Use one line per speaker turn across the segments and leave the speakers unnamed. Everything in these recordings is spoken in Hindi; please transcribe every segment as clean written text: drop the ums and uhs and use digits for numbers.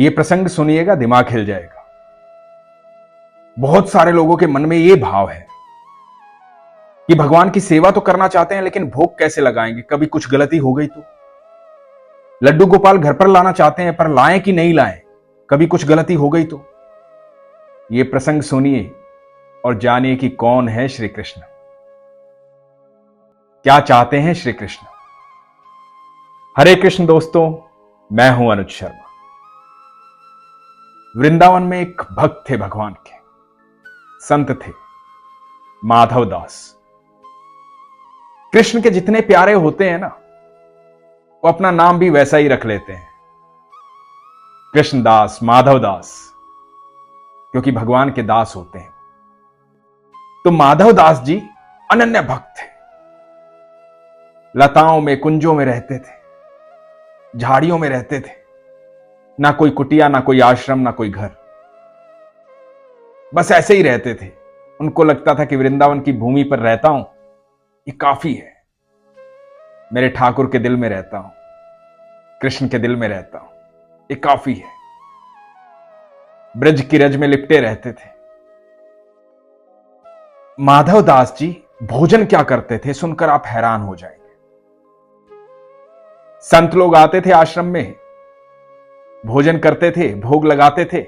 ये प्रसंग सुनिएगा, दिमाग हिल जाएगा। बहुत सारे लोगों के मन में ये भाव है कि भगवान की सेवा तो करना चाहते हैं, लेकिन भोग कैसे लगाएंगे, कभी कुछ गलती हो गई तो। लड्डू गोपाल घर पर लाना चाहते हैं, पर लाएं कि नहीं लाएं, कभी कुछ गलती हो गई तो। ये प्रसंग सुनिए और जानिए कि कौन है श्री कृष्ण, क्या चाहते हैं श्री कृष्ण। हरे कृष्ण दोस्तों, मैं हूं अनुज शर्मा। वृंदावन में एक भक्त थे भगवान के, संत थे, माधव दास। कृष्ण के जितने प्यारे होते हैं ना, वो अपना नाम भी वैसा ही रख लेते हैं, कृष्णदास, माधव दास, क्योंकि भगवान के दास होते हैं। तो माधव दास जी अनन्य भक्त थे। लताओं में, कुंजों में रहते थे, झाड़ियों में रहते थे, ना कोई कुटिया, ना कोई आश्रम, ना कोई घर, बस ऐसे ही रहते थे। उनको लगता था कि वृंदावन की भूमि पर रहता हूं, ये काफी है, मेरे ठाकुर के दिल में रहता हूं, कृष्ण के दिल में रहता हूं, ये काफी है। ब्रज की रज में लिपटे रहते थे। माधव दास जी भोजन क्या करते थे, सुनकर आप हैरान हो जाएंगे। संत लोग आते थे आश्रम में, भोजन करते थे, भोग लगाते थे।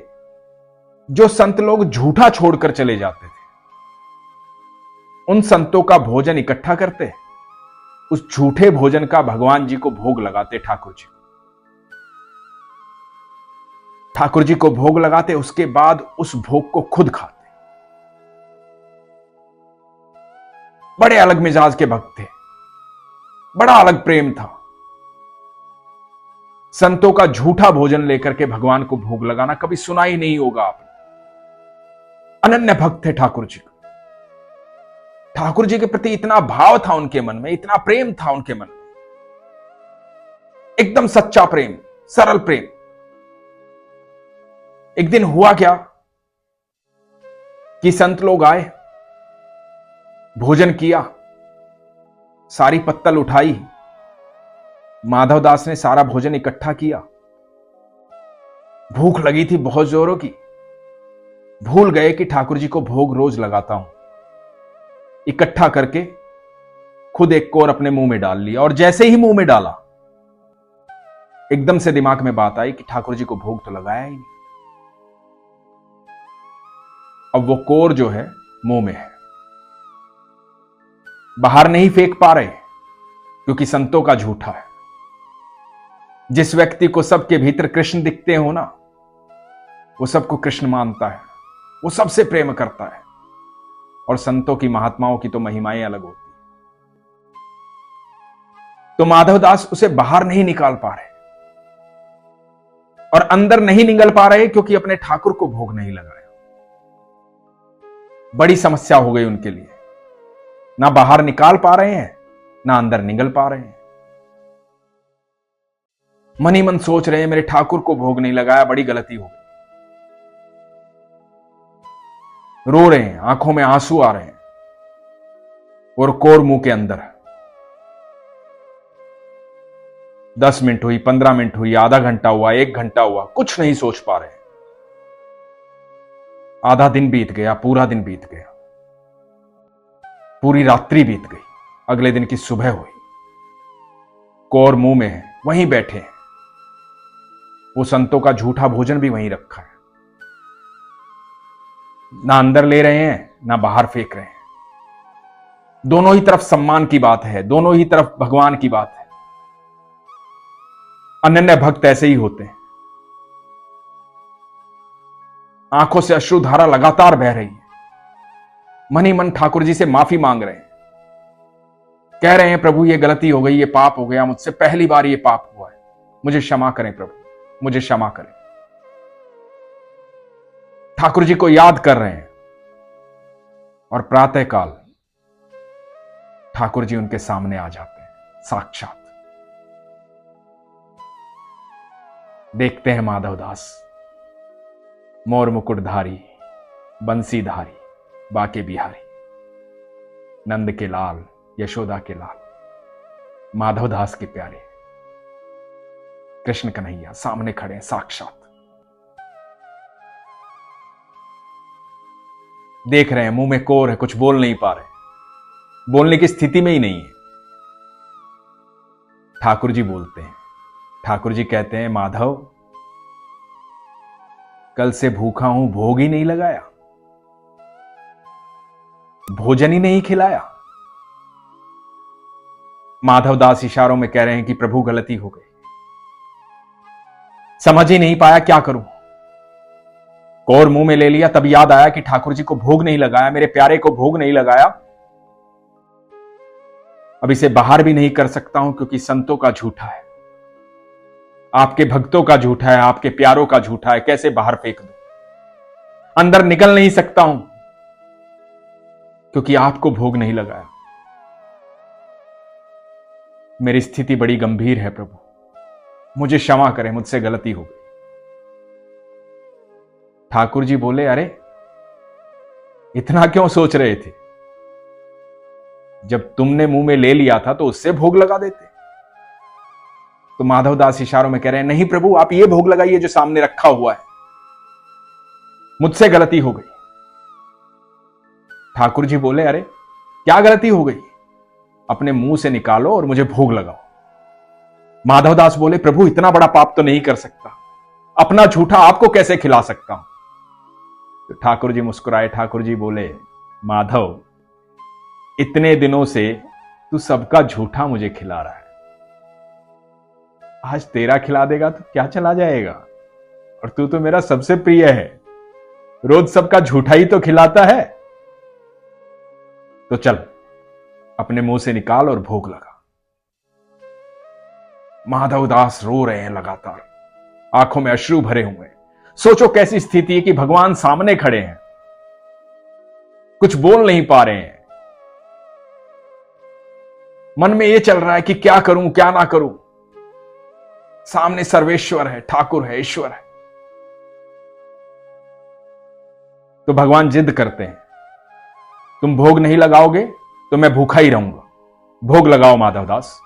जो संत लोग झूठा छोड़कर चले जाते थे, उन संतों का भोजन इकट्ठा करते, उस झूठे भोजन का भगवान जी को भोग लगाते, ठाकुर जी। ठाकुर जी को भोग लगाते, उसके बाद उस भोग को खुद खाते। बड़े अलग मिजाज के भक्त थे, बड़ा अलग प्रेम था। संतों का झूठा भोजन लेकर के भगवान को भोग लगाना कभी सुना ही नहीं होगा आपने। अनन्य भक्त थे ठाकुर जी। ठाकुर जी के प्रति इतना भाव था उनके मन में, इतना प्रेम था उनके मन में, एकदम सच्चा प्रेम, सरल प्रेम। एक दिन हुआ क्या कि संत लोग आए, भोजन किया, सारी पत्तल उठाई, माधव दास ने सारा भोजन इकट्ठा किया। भूख लगी थी बहुत जोरों की, भूल गए कि ठाकुर जी को भोग रोज लगाता हूं। इकट्ठा करके खुद एक कोर अपने मुंह में डाल लिया, और जैसे ही मुंह में डाला, एकदम से दिमाग में बात आई कि ठाकुर जी को भोग तो लगाया ही नहीं। अब वो कोर जो है मुंह में है, बाहर नहीं फेंक पा रहे, क्योंकि संतों का झूठा है। जिस व्यक्ति को सबके भीतर कृष्ण दिखते हो ना, वो सबको कृष्ण मानता है, वो सबसे प्रेम करता है। और संतों की, महात्माओं की तो महिमाएं अलग होती है। तो माधवदास उसे बाहर नहीं निकाल पा रहे, और अंदर नहीं निगल पा रहे, क्योंकि अपने ठाकुर को भोग नहीं लगाया। बड़ी समस्या हो गई उनके लिए, ना बाहर निकाल पा रहे हैं, ना अंदर निगल पा रहे हैं। मन ही मन सोच रहे हैं, मेरे ठाकुर को भोग नहीं लगाया, बड़ी गलती हो गई। रो रहे हैं, आंखों में आंसू आ रहे हैं, और कोर मुंह के अंदर। 10 मिनट हुई, 15 मिनट हुई, आधा घंटा हुआ, 1 घंटा हुआ, कुछ नहीं सोच पा रहे। आधा दिन बीत गया, पूरा दिन बीत गया, पूरी रात्रि बीत गई। अगले दिन की सुबह हुई, कोर मुंह में है, वहीं बैठे हैं। वो संतों का झूठा भोजन भी वहीं रखा है, ना अंदर ले रहे हैं, ना बाहर फेंक रहे हैं। दोनों ही तरफ सम्मान की बात है, दोनों ही तरफ भगवान की बात है। अनन्य भक्त ऐसे ही होते हैं। आंखों से अश्रुधारा लगातार बह रही है, मन ही मन ठाकुर जी से माफी मांग रहे हैं, कह रहे हैं, प्रभु ये गलती हो गई, ये पाप हो गया मुझसे, पहली बार ये पाप हुआ है, मुझे क्षमा करें प्रभु, मुझे क्षमा करें। ठाकुर जी को याद कर रहे हैं, और प्रातःकाल ठाकुर जी उनके सामने आ जाते हैं साक्षात। देखते हैं माधवदास, मोर मुकुटधारी, बंसीधारी, बाके बिहारी, नंद के लाल, यशोदा के लाल, माधवदास के प्यारे कृष्ण कन्हैया सामने खड़े हैं साक्षात। देख रहे हैं, मुंह में कोर है, कुछ बोल नहीं पा रहे, बोलने की स्थिति में ही नहीं है। ठाकुर जी बोलते हैं, ठाकुर जी कहते हैं, माधव कल से भूखा हूं, भोग ही नहीं लगाया, भोजन ही नहीं खिलाया। माधव दास इशारों में कह रहे हैं कि प्रभु गलती हो गई, समझ ही नहीं पाया क्या करूं। कोर मुंह में ले लिया, तब याद आया कि ठाकुर जी को भोग नहीं लगाया, मेरे प्यारे को भोग नहीं लगाया। अब इसे बाहर भी नहीं कर सकता हूं क्योंकि संतों का झूठा है, आपके भक्तों का झूठा है, आपके प्यारों का झूठा है, कैसे बाहर फेंक दूं। अंदर निकल नहीं सकता हूं क्योंकि आपको भोग नहीं लगाया। मेरी स्थिति बड़ी गंभीर है प्रभु, मुझे क्षमा करें, मुझसे गलती हो गई। ठाकुर जी बोले, अरे इतना क्यों सोच रहे थे, जब तुमने मुंह में ले लिया था तो उससे भोग लगा देते। तो माधव दास इशारों में कह रहे हैं, नहीं प्रभु, आप ये भोग लगाइए जो सामने रखा हुआ है, मुझसे गलती हो गई। ठाकुर जी बोले, अरे क्या गलती हो गई, अपने मुंह से निकालो और मुझे भोग लगाओ। माधव दास बोले, प्रभु इतना बड़ा पाप तो नहीं कर सकता, अपना झूठा आपको कैसे खिला सकता हूं। तो ठाकुर जी मुस्कुराए, ठाकुर जी बोले, माधव इतने दिनों से तू सबका झूठा मुझे खिला रहा है, आज तेरा खिला देगा तो क्या चला जाएगा, और तू तो मेरा सबसे प्रिय है, रोज सबका झूठा ही तो खिलाता है। तो चल अपने मुंह से निकाल और भोग लगा। माधव दास रो रहे हैं लगातार, आंखों में अश्रु भरे हुए। सोचो कैसी स्थिति है कि भगवान सामने खड़े हैं, कुछ बोल नहीं पा रहे हैं, मन में यह चल रहा है कि क्या करूं क्या ना करूं। सामने सर्वेश्वर है, ठाकुर है, ईश्वर है। तो भगवान जिद करते हैं, तुम भोग नहीं लगाओगे तो मैं भूखा ही रहूंगा, भोग लगाओ माधवदास।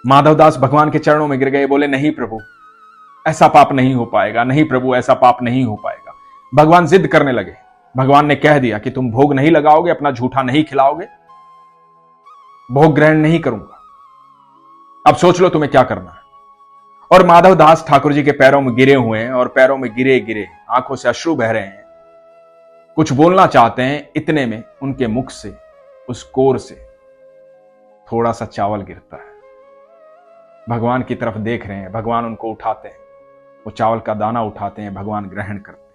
माधवदास भगवान के चरणों में गिर गए, बोले, नहीं प्रभु ऐसा पाप नहीं हो पाएगा, नहीं प्रभु ऐसा पाप नहीं हो पाएगा। भगवान जिद करने लगे। भगवान ने कह दिया कि तुम भोग नहीं लगाओगे, अपना झूठा नहीं खिलाओगे, भोग ग्रहण नहीं करूंगा, अब सोच लो तुम्हें क्या करना है। और माधवदास ठाकुर जी के पैरों में गिरे हुए हैं, और पैरों में गिरे गिरे आंखों से अश्रु बह रहे हैं, कुछ बोलना चाहते हैं, इतने में उनके मुख से, उस कोर से थोड़ा सा चावल गिरता है। भगवान की तरफ देख रहे हैं, भगवान उनको उठाते हैं, वो चावल का दाना उठाते हैं, भगवान ग्रहण करते हैं,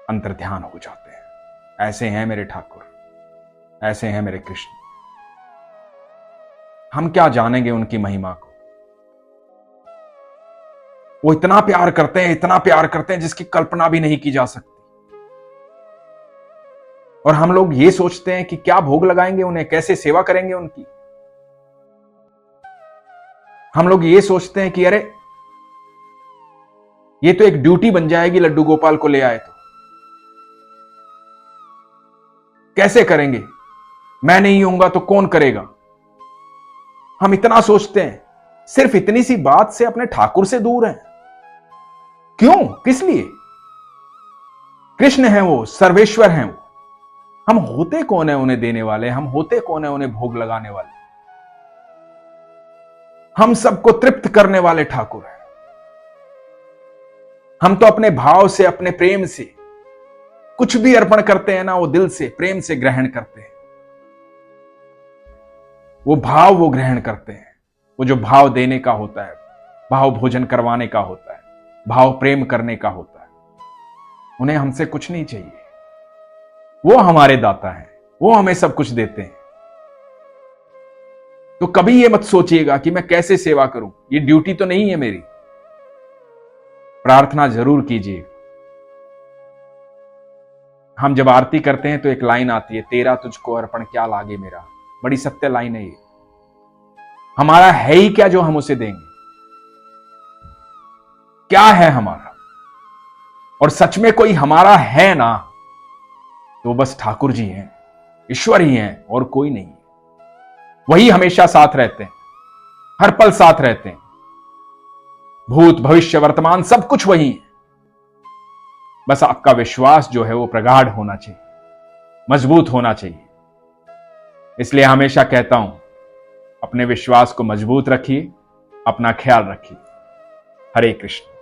अंतर्ध्यान हो जाते हैं। ऐसे हैं मेरे ठाकुर, ऐसे हैं मेरे कृष्ण। हम क्या जानेंगे उनकी महिमा को। वो इतना प्यार करते हैं, इतना प्यार करते हैं जिसकी कल्पना भी नहीं की जा सकती। और हम लोग ये सोचते हैं कि क्या भोग लगाएंगे उन्हें, कैसे सेवा करेंगे उनकी। हम लोग ये सोचते हैं कि अरे ये तो एक ड्यूटी बन जाएगी, लड्डू गोपाल को ले आए तो कैसे करेंगे, मैं नहीं होऊंगा तो कौन करेगा। हम इतना सोचते हैं, सिर्फ इतनी सी बात से अपने ठाकुर से दूर हैं। क्यों, किस लिए? कृष्ण है वो, सर्वेश्वर हैं वो। हम होते कौन है उन्हें देने वाले, हम होते कौन है उन्हें भोग लगाने वाले। हम सबको तृप्त करने वाले ठाकुर हैं। हम तो अपने भाव से, अपने प्रेम से कुछ भी अर्पण करते हैं ना, वो दिल से प्रेम से ग्रहण करते हैं। वो भाव वो ग्रहण करते हैं, वो जो भाव देने का होता है, भाव भोजन करवाने का होता है, भाव प्रेम करने का होता है। उन्हें हमसे कुछ नहीं चाहिए, वो हमारे दाता हैं, वो हमें सब कुछ देते हैं। तो कभी ये मत सोचिएगा कि मैं कैसे सेवा करूं, ये ड्यूटी तो नहीं है मेरी। प्रार्थना जरूर कीजिए। हम जब आरती करते हैं तो एक लाइन आती है, तेरा तुझको अर्पण क्या लागे मेरा। बड़ी सत्य लाइन है ये। हमारा है ही क्या जो हम उसे देंगे, क्या है हमारा। और सच में कोई हमारा है ना तो बस ठाकुर जी हैं, ईश्वर ही हैं, और कोई नहीं है। वही हमेशा साथ रहते हैं, हर पल साथ रहते हैं। भूत भविष्य वर्तमान सब कुछ वही है। बस आपका विश्वास जो है वो प्रगाढ़ होना चाहिए, मजबूत होना चाहिए। इसलिए हमेशा कहता हूं, अपने विश्वास को मजबूत रखिए, अपना ख्याल रखिए। हरे कृष्ण।